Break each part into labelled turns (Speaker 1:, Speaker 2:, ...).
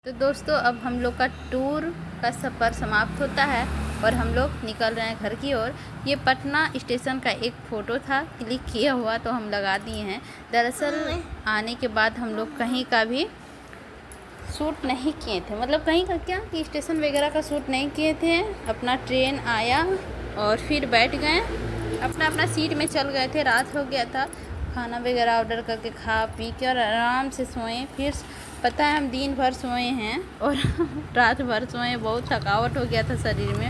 Speaker 1: तो दोस्तों अब हम लोग का टूर का सफ़र समाप्त होता है और हम लोग निकल रहे हैं घर की ओर। ये पटना स्टेशन का एक फ़ोटो था क्लिक किया हुआ, तो हम लगा दिए हैं। दरअसल आने के बाद हम लोग कहीं का भी शूट नहीं किए थे, मतलब कहीं का क्या कि स्टेशन वगैरह का शूट नहीं किए थे। अपना ट्रेन आया और फिर बैठ गए, अपना अपना सीट में चल गए थे। रात हो गया था, खाना वगैरह ऑर्डर करके खा पी के और आराम से सोए। फिर पता है हम दिन भर सोए हैं और रात भर सोए, बहुत थकावट हो गया था शरीर में।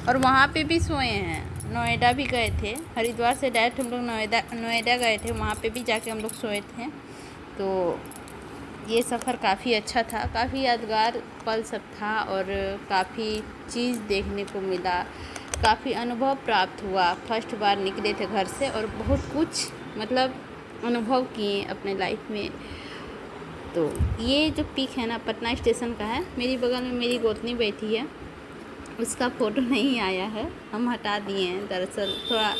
Speaker 1: और वहाँ पे भी सोए हैं, नोएडा भी गए थे। हरिद्वार से डायरेक्ट हम लोग नोएडा गए थे, वहाँ पे भी जाके हम लोग सोए थे। तो ये सफ़र काफ़ी अच्छा था, काफ़ी यादगार पल सब था और काफ़ी चीज़ देखने को मिला, काफ़ी अनुभव प्राप्त हुआ। फर्स्ट बार निकले थे घर से और बहुत कुछ मतलब अनुभव किए अपने लाइफ में। तो ये जो पिक है ना पटना स्टेशन का है। मेरी बगल में मेरी गोतनी बैठी है, उसका फ़ोटो नहीं आया है, हम हटा दिए हैं। दरअसल थोड़ा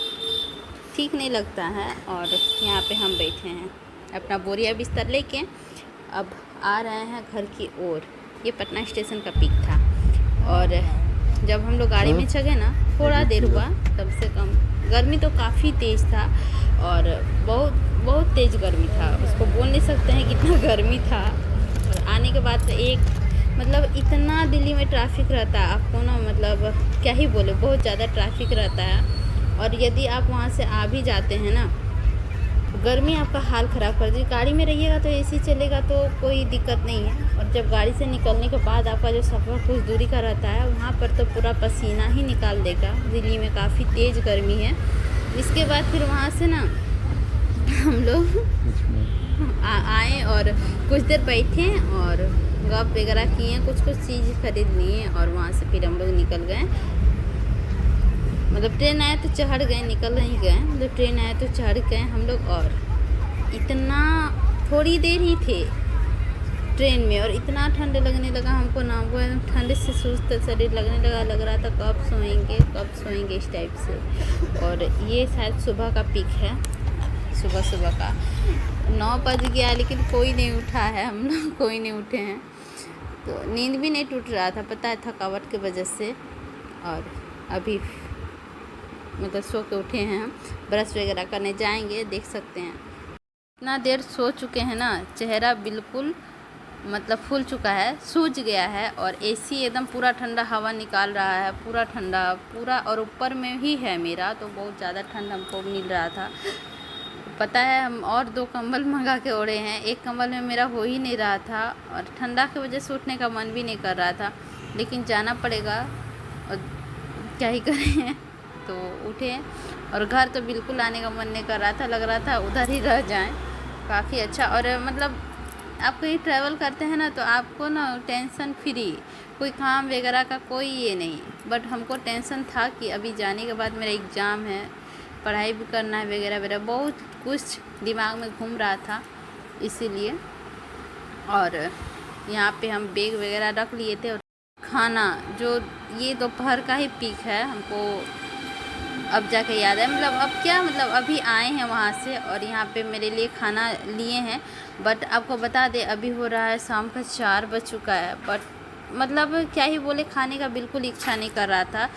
Speaker 1: ठीक नहीं लगता है। और यहाँ पे हम बैठे हैं अपना बोरिया बिस्तर लेके, अब आ रहे हैं घर की ओर। ये पटना स्टेशन का पिक था। और जब हम लोग गाड़ी में चढ़े ना, थोड़ा देर हुआ, कम से कम गर्मी तो काफ़ी तेज़ था और बहुत तेज़ गर्मी था। उसको बोल नहीं सकते हैं कितना गर्मी था। और आने के बाद एक मतलब इतना दिल्ली में ट्रैफिक रहता है, आपको ना मतलब क्या ही बोले, बहुत ज़्यादा ट्रैफिक रहता है। और यदि आप वहाँ से आ भी जाते हैं ना, गर्मी आपका हाल ख़राब कर देगी। गाड़ी में रहिएगा तो एसी चलेगा तो कोई दिक्कत नहीं है। और जब गाड़ी से निकलने के बाद आपका जो सफ़र कुछ दूरी का रहता है, वहाँ पर तो पूरा पसीना ही निकाल देगा। दिल्ली में काफ़ी तेज़ गर्मी है। इसके बाद फिर वहाँ से ना हम लोग आए और कुछ देर बैठे और गप वगैरह किए, कुछ चीज़ खरीद लिए और वहाँ से फिर हम लोग निकल गए। मतलब ट्रेन आया तो चढ़ गए, निकल नहीं गए, मतलब ट्रेन आया तो चढ़ गए हम लोग। और इतना थोड़ी देर ही थे ट्रेन में और इतना ठंड लगने लगा हमको ना, वो ठंड से सुस्त शरीर लगने लगा, लग रहा था कब सोएंगे इस टाइप से। और ये शायद सुबह का पिक है, सुबह का 9 बज गया लेकिन कोई नहीं उठा है, हम लोग कोई नहीं उठे हैं। तो नींद भी नहीं टूट रहा था, पता है, थकावट की वजह से। और अभी मतलब सो के उठे हैं, हम ब्रश वगैरह करने जाएंगे, देख सकते हैं। इतना देर सो चुके हैं ना, चेहरा बिल्कुल मतलब फूल चुका है, सूज गया है। और एसी एकदम पूरा ठंडा हवा निकाल रहा है, पूरा ठंडा पूरा। और ऊपर में ही है मेरा, तो बहुत ज़्यादा ठंड हमको मिल रहा था। पता है हम और 2 कंबल मंगा के ओढ़े हैं, एक कंबल में मेरा हो ही नहीं रहा था और ठंडा की वजह से उठने का मन भी नहीं कर रहा था, लेकिन जाना पड़ेगा और क्या ही करें। तो उठे और घर तो बिल्कुल आने का मन नहीं कर रहा था, लग रहा था उधर ही रह जाएं। काफ़ी अच्छा। और मतलब आप कहीं ट्रैवल करते हैं ना तो आपको ना टेंशन फ्री, कोई काम वगैरह का कोई ये नहीं। बट हमको टेंशन था कि अभी जाने के बाद मेरा एग्ज़ाम है, पढ़ाई भी करना है वगैरह वगैरह, बहुत कुछ दिमाग में घूम रहा था इसीलिए। और यहाँ पे हम बैग वगैरह रख लिए थे। और खाना जो ये दोपहर का ही पिक है, हमको अब जाके याद है। मतलब अब क्या, मतलब अभी आए हैं वहाँ से और यहाँ पे मेरे लिए खाना लिए हैं। बट आपको बता दें अभी हो रहा है शाम का 4 बज चुका है। बट मतलब क्या ही बोले, खाने का बिल्कुल इच्छा नहीं कर रहा था,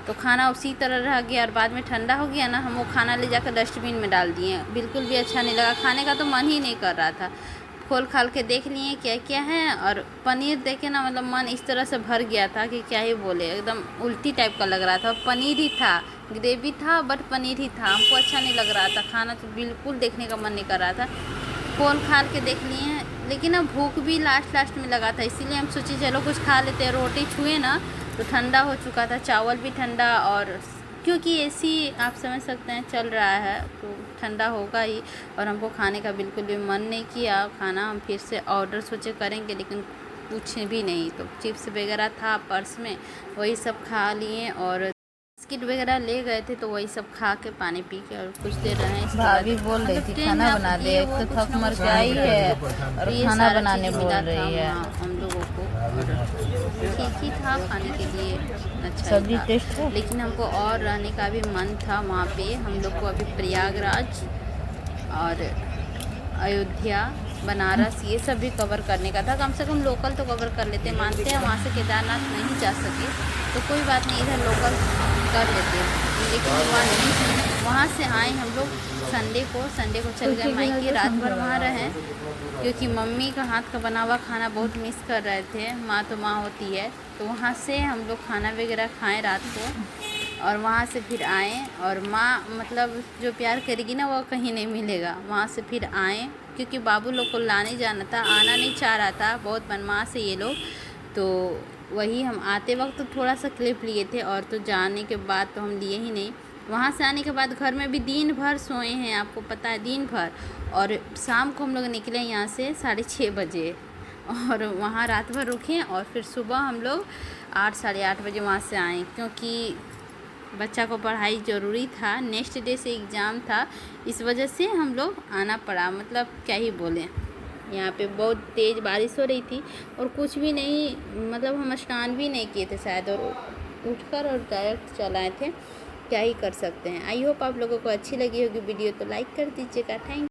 Speaker 1: तो खाना उसी तरह रह गया। और बाद में ठंडा हो गया ना, हम वो खाना ले जाकर डस्टबिन में डाल दिए, बिल्कुल भी अच्छा नहीं लगा। खाने का तो मन ही नहीं कर रहा था। खोल खाल के देख लिए क्या क्या है, और पनीर देखे ना मतलब मन इस तरह से भर गया था कि क्या ही बोले, एकदम उल्टी टाइप का लग रहा था। पनीर ही था, ग्रेवी था बट पनीर ही था, हमको अच्छा नहीं लग रहा था। खाना तो बिल्कुल देखने का मन नहीं कर रहा था। खोल खाल के देख लिए, लेकिन अब भूख भी लास्ट में लगा था, इसीलिए हम सोचे चलो कुछ खा लेते हैं। रोटी छुए ना तो ठंडा हो चुका था, चावल भी ठंडा। और क्योंकि एसी आप समझ सकते हैं चल रहा है तो ठंडा होगा ही। और हमको खाने का बिल्कुल भी मन नहीं किया खाना। हम फिर से ऑर्डर सोचे करेंगे, लेकिन कुछ भी नहीं। तो चिप्स वगैरह था पर्स में, वही सब खा लिए। और बिस्किट वगैरह ले गए थे, तो वही सब खा के पानी पी के और कुछ देर रहे।
Speaker 2: भाभी बोल रही थी खाना बना दे, एक तो थक मर के आई है और खाना बनाने बोल रही है।
Speaker 1: हम लोगों को ठीक ही था खाने के लिए, अच्छा
Speaker 2: सब्जी
Speaker 1: था।
Speaker 2: टेस्ट है।
Speaker 1: लेकिन हमको और रहने का भी मन था वहाँ पे। हम लोग को अभी प्रयागराज और अयोध्या बनारस, ये सब भी कवर करने का था। कम से कम लोकल तो कवर कर लेते। मानते हैं वहाँ से केदारनाथ नहीं जा सके तो कोई बात नहीं, इधर लोकल कर लेते, लेकिन वहाँ नहीं। वहाँ से आए हम लोग संडे को चल गए मायके, रात भर वहाँ रहें क्योंकि मम्मी का हाथ का बना हुआ खाना बहुत मिस कर रहे थे। माँ तो माँ होती है, तो वहाँ से हम लोग खाना वगैरह खाएं रात को, और वहाँ से फिर आएँ। और माँ मतलब जो प्यार करेगी ना वो कहीं नहीं मिलेगा। वहाँ से फिर आएँ क्योंकि बाबू लोग को लाने जाना था, आना नहीं चाह रहा था, बहुत बनमास है ये लोग। तो वही हम आते वक्त तो थोड़ा सा क्लिप लिए थे, और तो जाने के बाद तो हम लिए ही नहीं। वहाँ से आने के बाद घर में भी दिन भर सोए हैं, आपको पता है, दिन भर। और शाम को हम लोग निकले यहाँ से 6:30 बजे, और वहाँ रात भर रुके, और फिर सुबह हम लोग 8 साढ़े 8 बजे वहाँ से आए क्योंकि बच्चा को पढ़ाई ज़रूरी था। नेक्स्ट डे से एग्ज़ाम था, इस वजह से हम लोग आना पड़ा। मतलब क्या ही बोलें, यहाँ पे बहुत तेज़ बारिश हो रही थी और कुछ भी नहीं, मतलब हम स्नान भी नहीं किए थे शायद, और उठकर और डायरेक्ट चल आए थे। क्या ही कर सकते हैं। आई होप आप लोगों को अच्छी लगी होगी वीडियो, तो लाइक कर दीजिएगा। थैंक